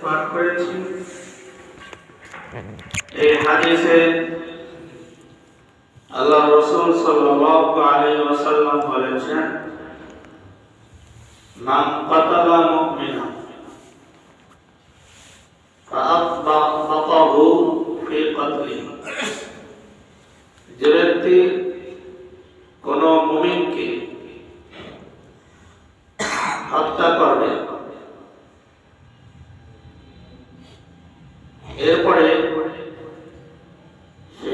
পাঠ করেছি। এই হাদিসে আল্লাহ রাসূল সাল্লাল্লাহু আলাইহি ওয়াসাল্লাম বলেছেন, মান কাতালা মুমিনা ফাআতবাহু ফি কতলিহি, যে ব্যক্তি কোন মুমিনকে হত্যা করবে, এরপরে সে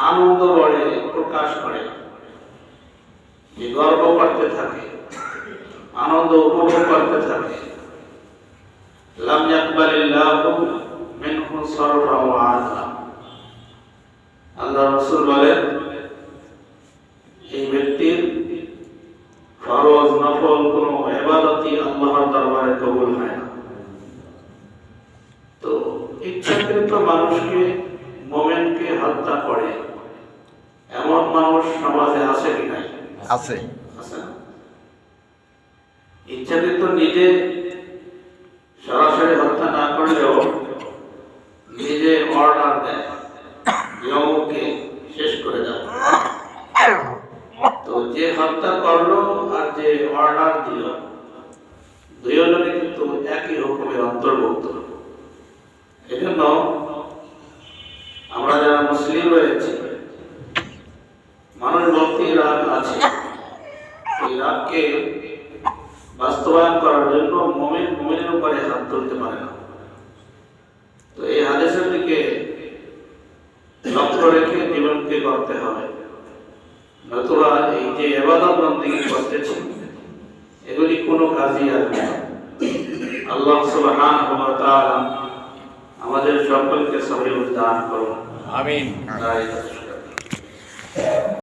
আনন্দ বড়ে প্রকাশ করে, গর্ব করতে থাকে, আনন্দ উপভোগ করতে থাকে, লাম ইয়াকবালিল্লাহু মিনহু সারফা ওয়া আদলা। আল্লাহ রাসূল বলেন, এই ব্যক্তির ফরজ নফল কোনো ইবাদতই আল্লাহর দরবারে কবুল হয় না। তো ইচ্ছাকৃত মানুষকে, মুমিনকে হত্যা করে এমন মানুষ সমাজে আছে কি নাই? আছে। ইচ্ছাকৃত নিজে সরাসরি হত্যা না করলেও নিজে অর্ডার দেয় যে অমুককে শেষ করে দাও। তো যে হত্যা করলো আর যে অর্ডার দিল, দুইজনে কিন্তু একই হুকুমের অন্তর্ভুক্ত। এজন্য আমরা যারা মুসলিম রয়েছি, মানুষ ভক্তি রাগ আছে, এই রাগকে বাস্তবায়ন করার জন্য মুমিন মুমিনের উপরে হাত তুলতে পারে না। তো এই হাদিসের দিকে লক্ষ্য রেখে জীবনকে করতে হবে, নতুবা এই যে ইবাদত বন্দেগী করতেছি এগুলি কোনো কাজই আসবে না। আল্লাহ সুবহানাহু ওয়া তাআলা আমাদের সকলকে সহিহ দান করুন। আমিন।